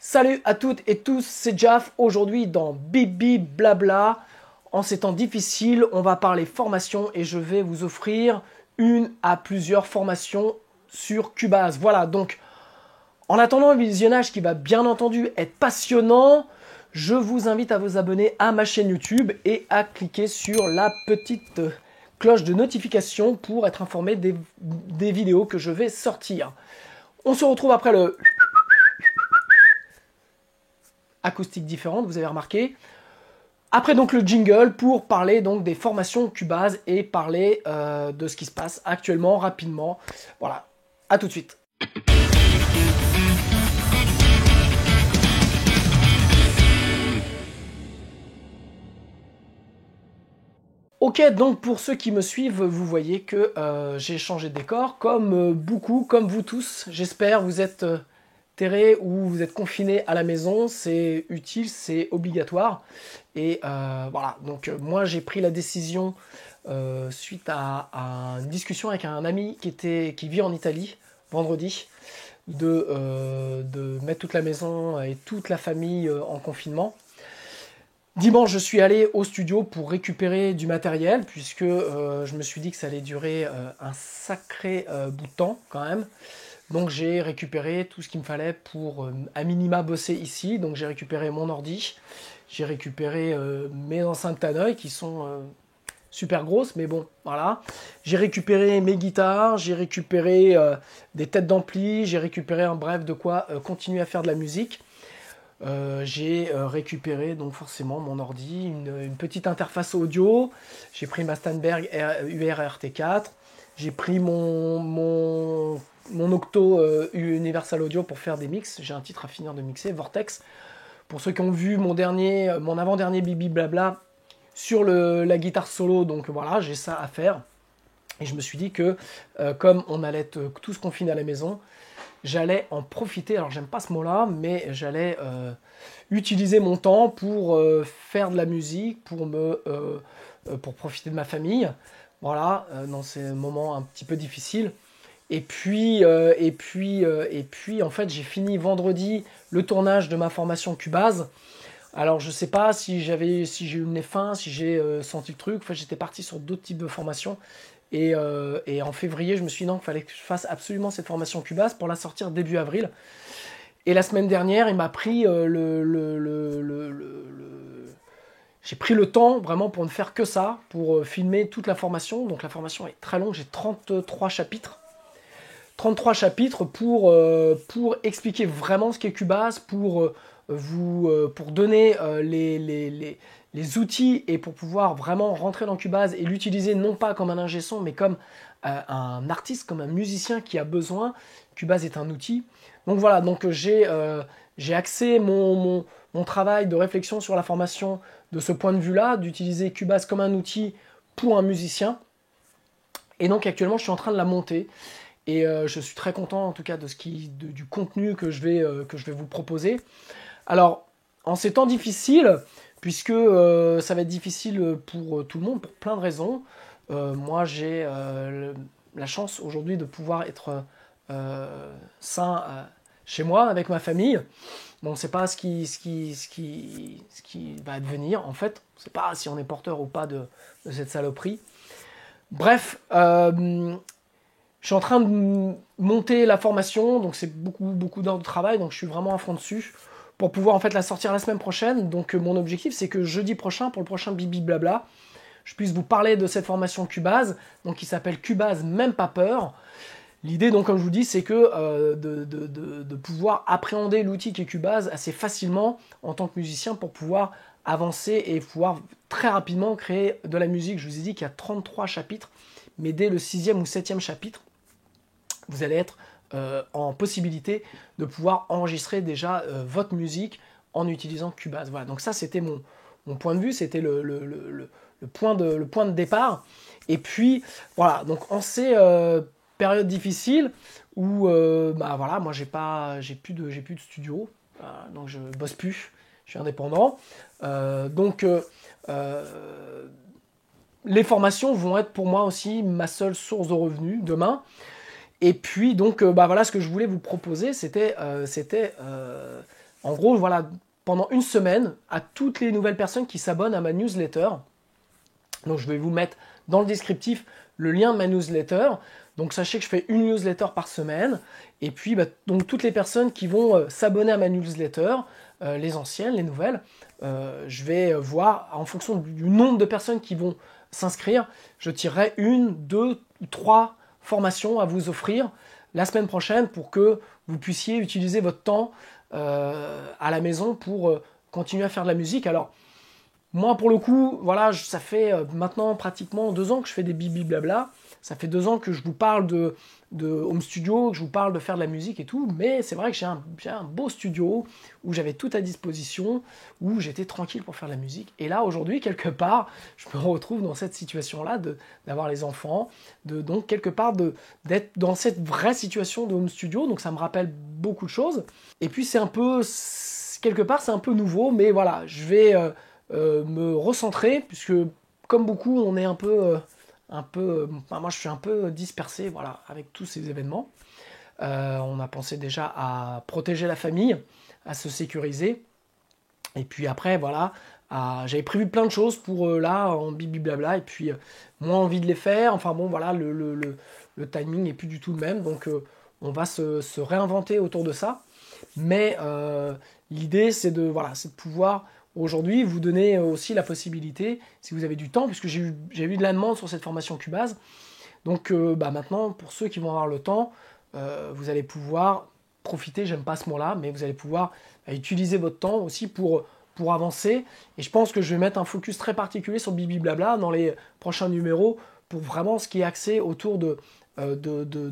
Salut à toutes et tous, c'est Jaf. Aujourd'hui dans Bibi Blabla, en ces temps difficiles, on va parler formation et je vais vous offrir une à plusieurs formations sur Cubase. Voilà, donc en attendant un visionnage qui va bien entendu être passionnant, je vous invite à vous abonner à ma chaîne YouTube et à cliquer sur la petite cloche de notification pour être informé des vidéos que je vais sortir. On se retrouve après le acoustiques différentes, vous avez remarqué. Après donc le jingle pour parler donc des formations Cubase et parler de ce qui se passe actuellement rapidement. Voilà, à tout de suite. Ok, donc pour ceux qui me suivent, vous voyez que j'ai changé de décor, comme beaucoup, comme vous tous. J'espère vous êtes terrés ou vous êtes confinés à la maison, c'est utile, c'est obligatoire. Et voilà, donc moi j'ai pris la décision suite à une discussion avec un ami qui vit en Italie vendredi, de mettre toute la maison et toute la famille en confinement. Dimanche, je suis allé au studio pour récupérer du matériel, puisque je me suis dit que ça allait durer un sacré bout de temps quand même. Donc j'ai récupéré tout ce qu'il me fallait pour à minima bosser ici. Donc j'ai récupéré mon ordi, j'ai récupéré mes enceintes Tannoy qui sont super grosses, mais bon, voilà. J'ai récupéré mes guitares, j'ai récupéré des têtes d'ampli, j'ai récupéré en bref de quoi continuer à faire de la musique. J'ai récupéré donc forcément mon ordi, une petite interface audio, j'ai pris ma Steinberg UR-RT4, j'ai pris mon Octo Universal Audio pour faire des mix, j'ai un titre à finir de mixer, Vortex. Pour ceux qui ont vu mon avant-dernier Bibi Blabla sur la guitare solo, donc voilà, j'ai ça à faire. Et je me suis dit que comme on allait être tous confinés à la maison, j'allais en profiter, alors j'aime pas ce mot-là, mais j'allais utiliser mon temps pour faire de la musique, pour profiter de ma famille, voilà, dans ces moments un petit peu difficiles. Et puis, en fait, j'ai fini vendredi le tournage de ma formation Cubase. Alors, je sais pas si j'ai eu le nez fin, si j'ai senti le truc. Enfin, j'étais parti sur d'autres types de formations. Et en février, je me suis dit non, qu'il fallait que je fasse absolument cette formation Cubase pour la sortir début avril. Et la semaine dernière, il m'a pris j'ai pris le temps vraiment pour ne faire que ça, pour filmer toute la formation. Donc la formation est très longue, j'ai 33 chapitres. 33 chapitres pour expliquer vraiment ce qu'est Cubase, pour donner les outils et pour pouvoir vraiment rentrer dans Cubase et l'utiliser non pas comme un ingé son, mais comme un artiste, comme un musicien qui a besoin. Cubase est un outil. Donc voilà, donc j'ai axé mon travail de réflexion sur la formation de ce point de vue-là, d'utiliser Cubase comme un outil pour un musicien. Et donc actuellement, je suis en train de la monter. Et je suis très content en tout cas du contenu que je vais vous proposer. Alors, en ces temps difficiles, puisque ça va être difficile pour tout le monde, pour plein de raisons, moi j'ai la chance aujourd'hui de pouvoir être sain chez moi avec ma famille. Bon, on ne sait pas ce qui va advenir en fait. On ne sait pas si on est porteur ou pas de cette saloperie. Bref, je suis en train de monter la formation, donc c'est beaucoup d'heures de travail, donc je suis vraiment à fond dessus pour pouvoir en fait la sortir la semaine prochaine. Donc mon objectif, c'est que jeudi prochain, pour le prochain Bibi Blabla, je puisse vous parler de cette formation Cubase, donc qui s'appelle Cubase Même Pas Peur. L'idée, donc comme je vous dis, c'est que de pouvoir appréhender l'outil qui est Cubase assez facilement en tant que musicien pour pouvoir avancer et pouvoir très rapidement créer de la musique. Je vous ai dit qu'il y a 33 chapitres, mais dès le 6e ou 7e chapitre, vous allez être en possibilité de pouvoir enregistrer déjà votre musique en utilisant Cubase. Voilà, donc ça c'était mon point de vue, c'était le point de départ. Et puis voilà, donc en ces périodes difficiles où voilà, moi j'ai plus de studio, donc je bosse plus, je suis indépendant. Les formations vont être pour moi aussi ma seule source de revenus demain. Et puis donc voilà, ce que je voulais vous proposer, c'était En gros, voilà, pendant une semaine, à toutes les nouvelles personnes qui s'abonnent à ma newsletter. Donc je vais vous mettre dans le descriptif le lien de ma newsletter. Donc sachez que je fais une newsletter par semaine. Et puis donc toutes les personnes qui vont s'abonner à ma newsletter, les anciennes, les nouvelles, je vais voir en fonction du nombre de personnes qui vont s'inscrire, je tirerai 1, 2 ou 3 formations à vous offrir la semaine prochaine pour que vous puissiez utiliser votre temps à la maison pour continuer à faire de la musique. Alors, moi, pour le coup, voilà, ça fait maintenant pratiquement 2 ans que je fais des bibi blabla. Ça fait 2 ans que je vous parle de home studio, que je vous parle de faire de la musique et tout. Mais c'est vrai que j'ai un beau studio où j'avais tout à disposition, où j'étais tranquille pour faire de la musique. Et là, aujourd'hui, quelque part, je me retrouve dans cette situation-là d'avoir les enfants, donc quelque part d'être dans cette vraie situation de home studio. Donc ça me rappelle beaucoup de choses. Et puis c'est un peu, quelque part, c'est un peu nouveau. Mais voilà, je vais me recentrer, puisque comme beaucoup, on est moi je suis un peu dispersé, voilà, avec tous ces événements. On a pensé déjà à protéger la famille, à se sécuriser. Et puis après, voilà, j'avais prévu plein de choses pour là, en bibi blabla, et puis moins envie de les faire. Enfin bon, voilà, le timing n'est plus du tout le même. Donc on va se réinventer autour de ça. Mais l'idée, c'est de pouvoir aujourd'hui vous donner aussi la possibilité, si vous avez du temps, puisque j'ai eu de la demande sur cette formation Cubase. Donc maintenant, pour ceux qui vont avoir le temps, vous allez pouvoir profiter, j'aime pas ce mot-là, mais vous allez pouvoir utiliser votre temps aussi pour avancer. Et je pense que je vais mettre un focus très particulier sur Bibi Blabla dans les prochains numéros pour vraiment ce qui est axé autour de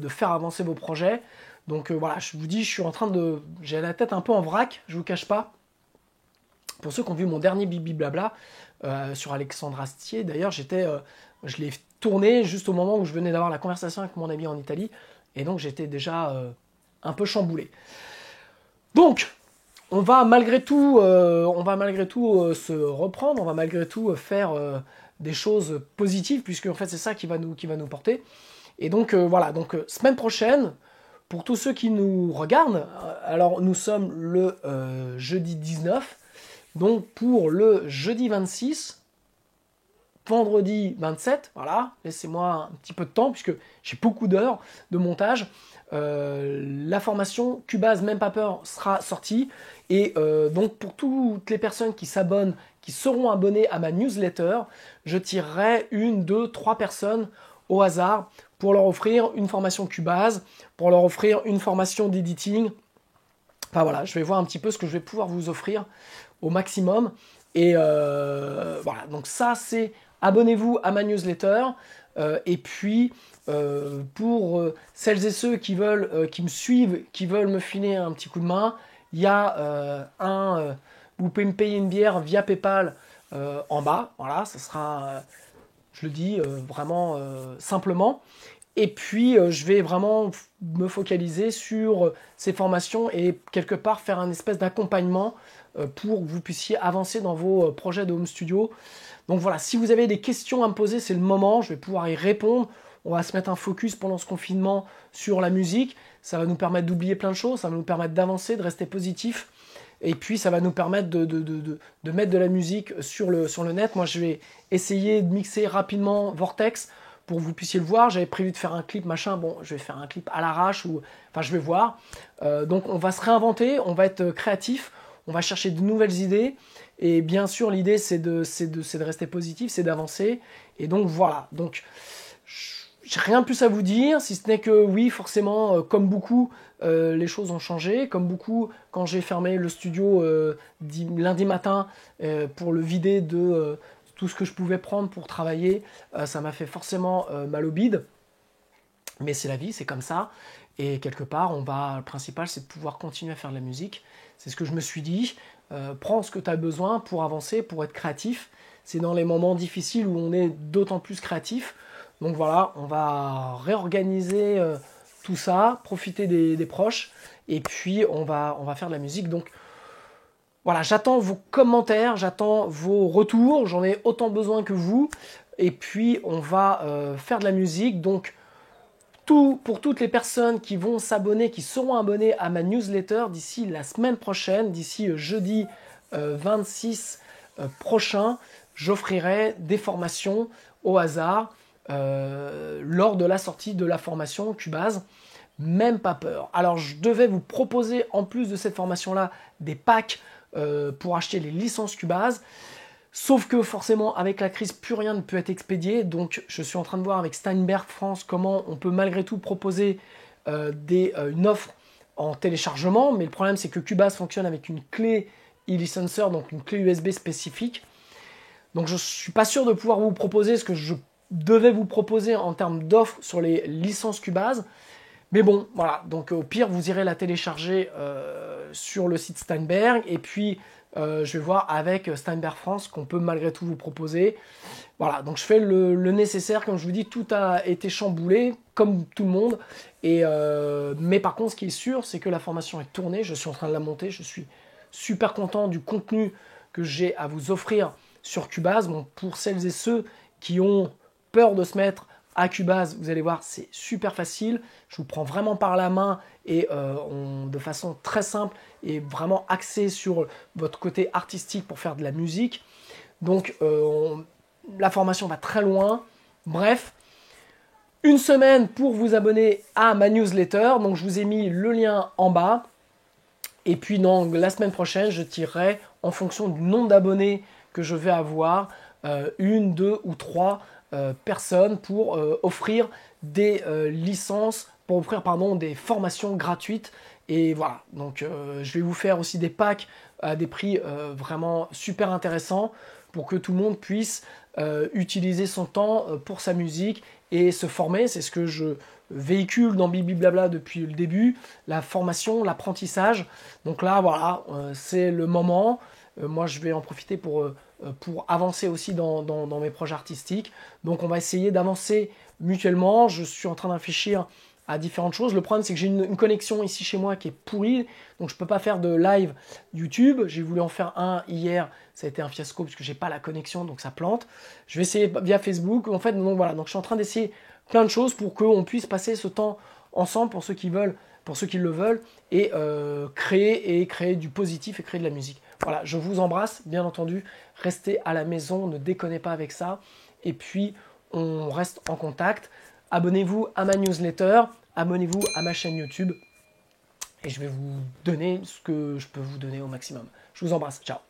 faire avancer vos projets. Donc voilà, je vous dis, j'ai la tête un peu en vrac, je vous cache pas. Pour ceux qui ont vu mon dernier Bibi Blabla sur Alexandre Astier, d'ailleurs, je l'ai tourné juste au moment où je venais d'avoir la conversation avec mon ami en Italie, et donc j'étais déjà un peu chamboulé. Donc, on va malgré tout se reprendre, on va malgré tout faire des choses positives, puisque en fait c'est ça qui va nous porter. Et donc voilà, donc semaine prochaine, pour tous ceux qui nous regardent, alors nous sommes le jeudi 19, donc pour le jeudi 26, vendredi 27, voilà, laissez-moi un petit peu de temps puisque j'ai beaucoup d'heures de montage. La formation Cubase Même Pas Peur sera sortie et donc pour toutes les personnes qui s'abonnent, qui seront abonnées à ma newsletter, je tirerai 1, 2, 3 personnes au hasard pour leur offrir une formation Cubase, pour leur offrir une formation d'editing. Enfin voilà, je vais voir un petit peu ce que je vais pouvoir vous offrir au maximum. Et voilà, donc ça c'est abonnez-vous à ma newsletter. Et puis pour celles et ceux qui me suivent, qui veulent me filer un petit coup de main, il y a vous pouvez me payer une bière via PayPal en bas. Voilà, ça sera, je le dis vraiment simplement. Et puis, je vais vraiment me focaliser sur ces formations et quelque part faire un espèce d'accompagnement pour que vous puissiez avancer dans vos projets de home studio. Donc voilà, si vous avez des questions à me poser, c'est le moment, je vais pouvoir y répondre. On va se mettre un focus pendant ce confinement sur la musique. Ça va nous permettre d'oublier plein de choses, ça va nous permettre d'avancer, de rester positif. Et puis, ça va nous permettre de mettre de la musique sur le net. Moi, je vais essayer de mixer rapidement Vortex pour que vous puissiez le voir. J'avais prévu de faire un clip, machin. Bon, je vais faire un clip à l'arrache. Enfin, je vais voir. Donc, on va se réinventer. On va être créatif. On va chercher de nouvelles idées. Et bien sûr, l'idée, c'est de rester positif, c'est d'avancer. Et donc, voilà. Donc, j'ai rien de plus à vous dire, si ce n'est que oui, forcément, comme beaucoup, les choses ont changé. Comme beaucoup, quand j'ai fermé le studio lundi matin pour le vider de tout ce que je pouvais prendre pour travailler, ça m'a fait forcément mal au bide. Mais c'est la vie, c'est comme ça. Et quelque part, le principal, c'est de pouvoir continuer à faire de la musique. C'est ce que je me suis dit. Prends ce que tu as besoin pour avancer, pour être créatif. C'est dans les moments difficiles où on est d'autant plus créatif. Donc voilà, on va réorganiser tout ça, profiter des proches, et puis on va faire de la musique. Donc voilà, j'attends vos commentaires, j'attends vos retours, j'en ai autant besoin que vous, et puis on va faire de la musique. Donc pour toutes les personnes qui vont s'abonner, qui seront abonnées à ma newsletter d'ici la semaine prochaine, d'ici jeudi 26 prochain, j'offrirai des formations au hasard lors de la sortie de la formation Cubase. Même pas peur. Alors je devais vous proposer en plus de cette formation-là des packs pour acheter les licences Cubase. Sauf que forcément avec la crise plus rien ne peut être expédié. Donc je suis en train de voir avec Steinberg France comment on peut malgré tout proposer une offre en téléchargement. Mais le problème c'est que Cubase fonctionne avec une clé e-licenser, donc une clé USB spécifique. Donc je ne suis pas sûr de pouvoir vous proposer ce que je devais vous proposer en termes d'offres sur les licences Cubase. Mais bon, voilà, donc au pire, vous irez la télécharger sur le site Steinberg. Et puis, je vais voir avec Steinberg France qu'on peut malgré tout vous proposer. Voilà, donc je fais le nécessaire. Comme je vous dis, tout a été chamboulé, comme tout le monde. Mais par contre, ce qui est sûr, c'est que la formation est tournée. Je suis en train de la monter. Je suis super content du contenu que j'ai à vous offrir sur Cubase. Bon, pour celles et ceux qui ont peur de se mettre à Cubase, vous allez voir, c'est super facile. Je vous prends vraiment par la main et de façon très simple et vraiment axée sur votre côté artistique pour faire de la musique. Donc, la formation va très loin. Bref, une semaine pour vous abonner à ma newsletter. Donc, je vous ai mis le lien en bas. Et puis, donc, la semaine prochaine, je tirerai en fonction du nombre d'abonnés que je vais avoir, une, deux ou trois personnes pour offrir des licences, pour offrir des formations gratuites. Et voilà, donc je vais vous faire aussi des packs à des prix vraiment super intéressants pour que tout le monde puisse utiliser son temps pour sa musique et se former. C'est ce que je véhicule dans Bibi Blabla depuis le début, la formation, l'apprentissage. Donc là, voilà, c'est le moment. Moi, je vais en profiter pour avancer aussi dans mes projets artistiques. Donc, on va essayer d'avancer mutuellement. Je suis en train de réfléchir à différentes choses. Le problème, c'est que j'ai une connexion ici chez moi qui est pourrie. Donc, je ne peux pas faire de live YouTube. J'ai voulu en faire un hier. Ça a été un fiasco parce que je n'ai pas la connexion, donc ça plante. Je vais essayer via Facebook. En fait, donc voilà. Donc, je suis en train d'essayer plein de choses pour qu'on puisse passer ce temps ensemble pour ceux qui veulent, pour ceux qui le veulent, et créer du positif et créer de la musique. Voilà, je vous embrasse, bien entendu. Restez à la maison, ne déconnez pas avec ça. Et puis, on reste en contact. Abonnez-vous à ma newsletter, abonnez-vous à ma chaîne YouTube. Et je vais vous donner ce que je peux vous donner au maximum. Je vous embrasse, ciao.